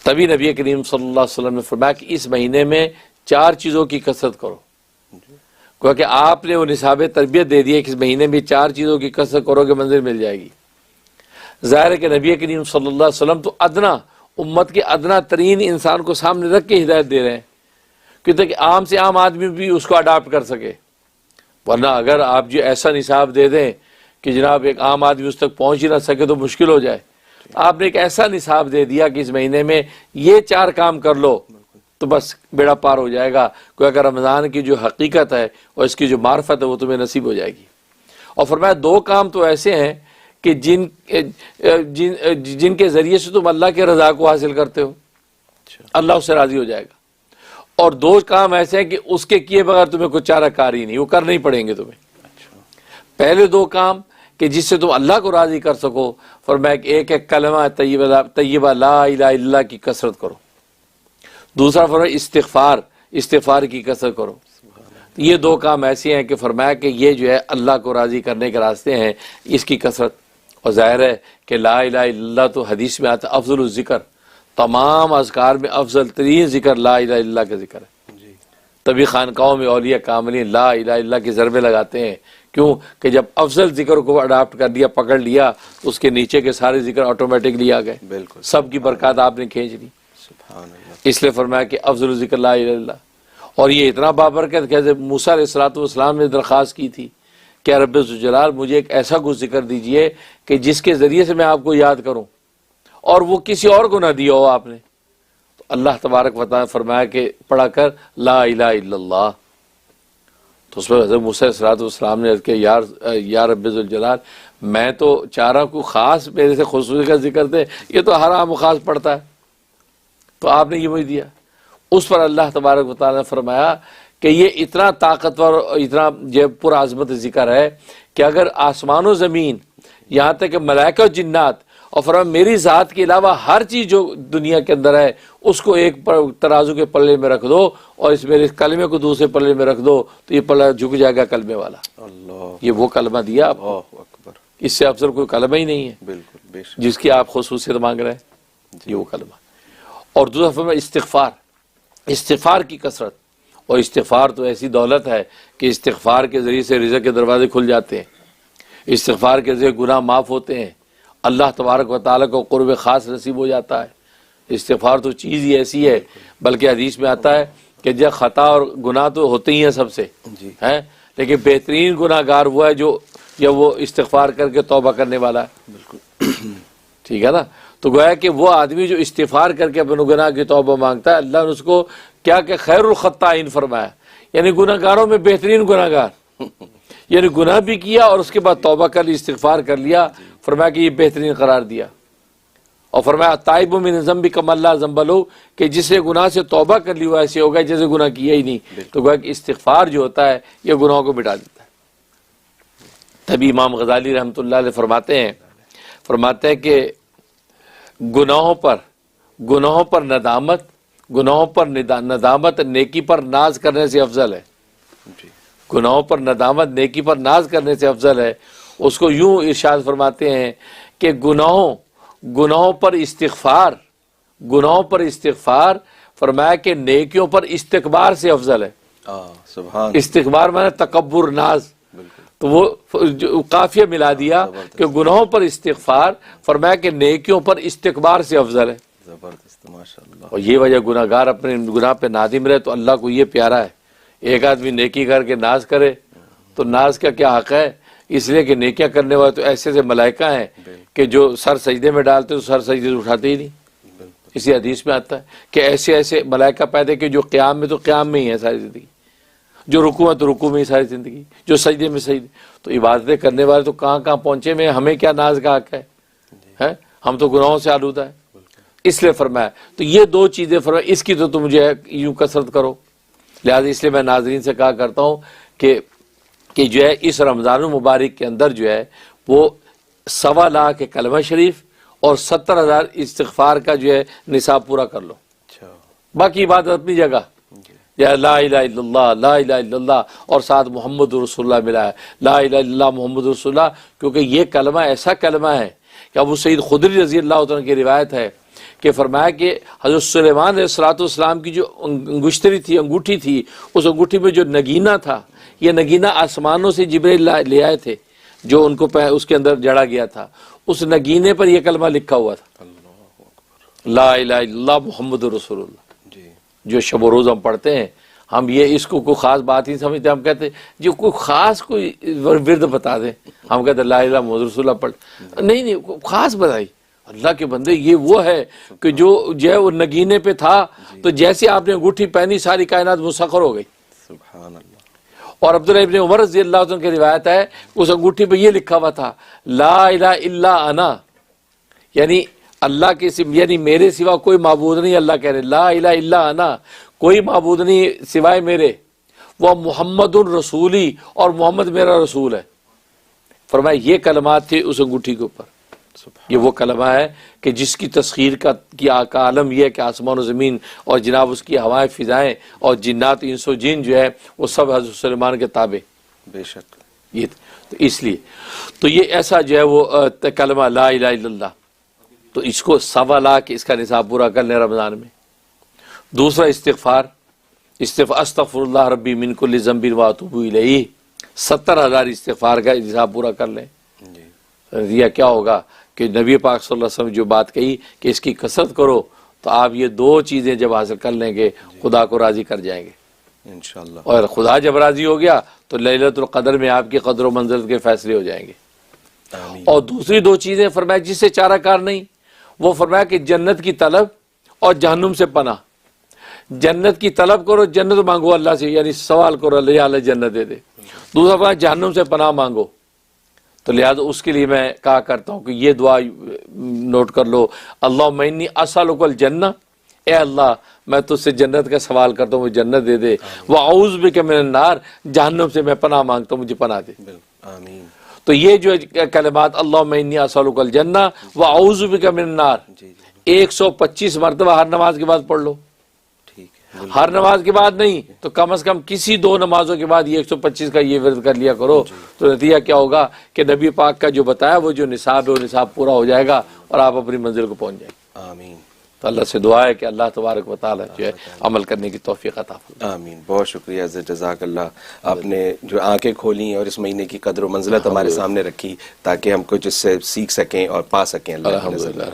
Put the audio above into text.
تبھی نبی کریم صلی اللہ علیہ وسلم نے فرمایا کہ اس مہینے میں 4 چیزوں کی کثرت کرو، کیونکہ آپ نے وہ نصاب تربیت دے دی ہے کہ اس مہینے میں 4 چیزوں کی کثرت کرو کہ منزل مل جائے گی۔ ظاہر ہے کہ نبی کریم صلی اللہ علیہ وسلم تو ادنا امت کے ادنا ترین انسان کو سامنے رکھ کے ہدایت دے رہے ہیں، کیونکہ عام سے عام آدمی بھی اس کو اڈاپٹ کر سکے، ورنہ اگر آپ جو ایسا نصاب دے دیں کہ جناب ایک عام آدمی اس تک پہنچ ہی نہ سکے تو مشکل ہو جائے۔ آپ نے ایک ایسا نصاب دے دیا کہ اس مہینے میں یہ 4 کام کر لو تو بس بیڑا پار ہو جائے گا، کیونکہ رمضان کی جو حقیقت ہے اور اس کی جو معرفت ہے وہ تمہیں نصیب ہو جائے گی۔ اور فرمایا 2 کام تو ایسے ہیں کہ جن کے ذریعے سے تم اللہ کے رضا کو حاصل کرتے ہو، اللہ اس سے راضی ہو جائے گا، اور 2 کام ایسے ہیں کہ اس کے کیے بغیر تمہیں کوئی چارہ کاری نہیں، وہ کرنے ہی پڑیں گے تمہیں۔ پہلے 2 کام کہ جس سے تم اللہ کو راضی کر سکو، فرمایا کہ ایک کلمہ طیبہ لا الہ الا اللہ کی کثرت کرو، دوسرا فرمایا استغفار کی کثرت کرو۔ یہ 2 کام ایسے ہیں کہ فرمایا کہ یہ جو ہے اللہ کو راضی کرنے کے راستے ہیں، اس کی کثرت۔ اور ظاہر ہے کہ لا الہ الا اللہ تو حدیث میں آتا ہے افضل الذکر، تمام اذکار میں افضل ترین ذکر لا الہ الا اللہ کا ذکر ہے۔ تبھی خانقاہوں میں اولیاء کاملین لا الہ الا اللہ کی ضربیں لگاتے ہیں، کیوں کہ جب افضل ذکر کو اڈاپٹ کر دیا، پکڑ لیا، تو اس کے نیچے کے سارے ذکر آٹومیٹکلی آ گئے، بالکل سب کی برکات آپ نے کھینچ لی۔ سبحان اللہ۔ اس لیے فرمایا کہ افضل الذکر لا الہ الا اللہ۔ اور یہ اتنا بابرکت کہ موسیٰ علیہ السلام نے درخواست کی تھی کہ رب ذوالجلال مجھے ایک ایسا کچھ ذکر دیجئے کہ جس کے ذریعے سے میں آپ کو یاد کروں اور وہ کسی اور کو نہ دیا ہو آپ نے، تو اللہ تبارک و تعالیٰ فرمایا کہ پڑھا کر لا الہ الا اللہ۔ تو اس پر حضرت موسیٰ علیہ السلام نے کہا یا رب ذوالجلال میں تو چاہ رہا ہوں کوئی خاص میرے سے خصوصی کا ذکر دے، یہ تو ہر عام و خاص پڑھتا ہے، تو آپ نے یہ وہی دیا۔ اس پر اللہ تبارک و تعالیٰ نے فرمایا کہ یہ اتنا طاقتور اور اتنا پر عظمت ذکر ہے کہ اگر آسمان و زمین یہاں تک کہ ملائکہ و جنات اور فرمایا میری ذات کے علاوہ ہر چیز جو دنیا کے اندر ہے اس کو ایک ترازو کے پلے میں رکھ دو اور اس میرے کلمے کو دوسرے پلے میں رکھ دو تو یہ پلہ جھک جائے گا کلمے والا۔ اللہ، یہ وہ کلمہ دیا آپ کو، اس سے افضل کوئی کلمہ ہی نہیں ہے بالکل جس کی آپ خصوصیت مانگ رہے ہیں، یہ وہ کلمہ۔ اور دوسرا فرمایا استغفار کی کثرت، اور استغفار تو ایسی دولت ہے کہ استغفار کے ذریعے سے رزق کے دروازے کھل جاتے ہیں، استغفار کے ذریعے گناہ معاف ہوتے ہیں، اللہ تبارک و تعالیٰ کو قرب خاص نصیب ہو جاتا ہے۔ استغفار تو چیز ہی ایسی ہے، بلکہ حدیث میں آتا ہے کہ جب خطا اور گناہ تو ہوتے ہی ہیں سب سے ہیں، لیکن بہترین گناہ گار وہ ہے جو یا وہ استغفار کر کے توبہ کرنے والا ہے، بالکل ٹھیک ہے نا۔ تو گویا کہ وہ آدمی جو استغفار کر کے اپنے گناہ کی توبہ مانگتا ہے، اللہ نے اس کو کیا کہ خیر الخطائین فرمایا، یعنی گناہ گاروں میں بہترین گناہ گار، یعنی گناہ بھی کیا اور اس کے بعد توبہ کر لی، استغفار کر لیا، فرمایا کہ یہ بہترین قرار دیا۔ اور فرمایا تائب من ذنب کمن لا ذنب لہ، کہ جس نے گناہ سے توبہ کر لی وہ ایسے ہوگا جیسے گناہ کیا ہی نہیں۔ تو گویا کہ استغفار جو ہوتا ہے یہ گناہوں کو مٹا دیتا ہے۔ تبھی امام غزالی رحمۃ اللہ علیہ فرماتے ہیں کہ گناہوں پر ندامت نیکی پر ناز کرنے سے افضل ہے۔ گناہوں پر ندامت نیکی پر ناز کرنے سے افضل ہے۔ اس کو یوں ارشاد فرماتے ہیں کہ گناہوں پر استغفار فرمایا کہ نیکیوں پر استکبار سے افضل ہے۔ استکبار مانے تکبر، ناز، تو وہ قافیہ ملا دیا کہ گناہوں پر استغفار فرمایا کہ نیکیوں پر استکبار سے افضل ہے۔ زبردست، ماشاءاللہ۔ اور یہ وجہ گناہ گار اپنے گناہ پہ نادم رہے تو اللہ کو یہ پیارا ہے۔ ایک آدمی نیکی کر کے ناز کرے تو ناز کا کیا حق ہے، اس لیے کہ نیکیاں کرنے والے تو ایسے سے ملائکہ ہیں کہ جو سر سجدے میں ڈالتے تو سر سجدے سے اٹھاتے ہی نہیں۔ اسی حدیث میں آتا ہے کہ ایسے ملائکہ پیدا کہ جو قیام میں تو قیام میں ہی ہے ساری زندگی، جو رکوع ہے تو رکوع میں ہی ساری زندگی، جو سجدے میں سجدے۔ تو عبادتیں کرنے والے تو کہاں پہنچے میں، ہمیں کیا ناز کا حق ہے، ہم تو گناہوں سے آلودہ ہے۔ اس لیے فرمایا تو یہ 2 چیزیں فرمایا، اس کی تو تم مجھے یوں کثرت کرو۔ لہٰذا اس لیے میں ناظرین سے کہا کرتا ہوں کہ جو ہے اس رمضان المبارک کے اندر جو ہے وہ 1.25 لاکھ کلمہ شریف اور 70,000 استغفار کا جو ہے نصاب پورا کر لو، باقی عبادت اپنی جگہ، یا لا الہ الا اللہ، لا الہ الا اللہ، اور ساتھ محمد رسول اللہ ملا ہے، لا الہ الا اللہ محمد رسول اللہ، کیونکہ یہ کلمہ ایسا کلمہ ہے کہ ابو سعید خدری رضی اللہ عنہ کی روایت ہے کہ فرمایا کہ حضرت سلیمان علیہ السلام کی جو انگشتری تھی، انگوٹھی تھی، اس انگوٹھی میں جو نگینہ تھا، یہ نگینہ آسمانوں سے جبریل لے آئے تھے، جو ان کو اس کے اندر جڑا گیا تھا، اس نگینے پر یہ کلمہ لکھا ہوا تھا، لا الہ الا اللہ محمد رسول اللہ۔ جو شب و روز ہم پڑھتے ہیں، ہم یہ اس کو کوئی خاص بات ہی سمجھتے، ہم کہتے ہیں جو کوئی خاص کوئی ورد بتا دیں، ہم کہتے ہیں لا الہ محمد رسول اللہ پڑھ، نہیں خاص بتائی۔ اللہ کے بندے یہ وہ ہے کہ جو ہے وہ نگینے پہ تھا، تو جیسے آپ نے انگوٹھی پہنی ساری کائنات مسخر ہو گئی، سبحان اللہ۔ اور عبداللہ ابن عمر رضی اللہ عنہ کی روایت ہے، اس انگوٹھی پہ یہ لکھا ہوا تھا لا الہ الا انا، یعنی اللہ کے یعنی میرے سوا کوئی معبود نہیں، اللہ کہہ رہے لا الہ الا انا، کوئی معبود نہیں سوائے میرے، وہ محمد الرسولی، اور محمد میرا رسول ہے۔ فرمایا یہ کلمات تھے اس انگوٹھی کے اوپر۔ یہ وہ کلمہ ہے کہ جس کی تسخیر کی عالم یہ ہے کہ آسمان و زمین اور جناب اس کی ہوائیں فضائیں اور جنات انس و جن جو ہے وہ سب حضرت سلیمان کے تابع۔ بے شک۔ یہ تو اس لیے تو یہ ایسا جو ہے وہ کلمہ لا الہ الا اللہ، تو اس کو 1.25 لاکھ اس کا نصاب پورا کر لیں رمضان میں۔ دوسرا استغفار استغفر اللہ ربی من کل ذنب واتوب الیہ، 70,000 استغفار کا نصاب پورا کر لیں۔ یہ کیا ہوگا کہ نبی پاک صلی اللہ علیہ وسلم جو بات کہی کہ اس کی کثرت کرو، تو آپ یہ 2 چیزیں جب حاصل کر لیں گے خدا کو راضی کر جائیں گے انشاءاللہ۔ اور خدا جب راضی ہو گیا تو لیلۃ القدر میں آپ کی قدر و منزلت کے فیصلے ہو جائیں گے۔ آمین۔ اور دوسری 2 چیزیں فرمایا جس سے چارہ کار نہیں، وہ فرمایا کہ جنت کی طلب اور جہنم سے پناہ۔ جنت کی طلب کرو، جنت مانگو اللہ سے، یعنی سوال کرو اللہ جنت دے دے۔ دوسرا فرمایا جہنم سے پناہ مانگو۔ تو لہذا اس کے لیے میں کہا کرتا ہوں کہ یہ دعا نوٹ کر لو، اللہم انی اسألک الجنہ، اے اللہ میں تجھ سے جنت کا سوال کرتا ہوں مجھے جنت دے دے، وَأَعُوذُ بِكَ مِنَ النَّارِ، جہنم سے میں پناہ مانگتا ہوں مجھے پناہ دے۔ آمین۔ تو یہ جو کلمات اللہم انی اسألک الجنہ وَأَعُوذُ بِكَ مِنَ النَّارِ 125 مرتبہ ہر نماز کے بعد پڑھ لو۔ ہر نماز کے بعد نہیں تو کم از کم کسی 2 نمازوں کے بعد یہ 125 کا یہ ورد کر لیا کرو، تو نتیجہ کیا ہوگا کہ نبی پاک کا جو بتایا وہ جو نصاب ہے وہ نصاب پورا ہو جائے گا اور آپ اپنی منزل کو پہنچ جائیں گے۔ آمین۔ تو اللہ سے دعا ہے کہ اللہ تبارک و تعالی جو ہے عمل کرنے کی توفیق عطا فرمائے۔ آمین۔ بہت شکریہ حضرت، جزاک اللہ۔ آپ نے جو آنکھیں کھولی اور اس مہینے کی قدر و منزلت ہمارے سامنے رکھی تاکہ ہم کچھ اس سے سیکھ سکیں اور پا سکیں اللہ کی نظر میں۔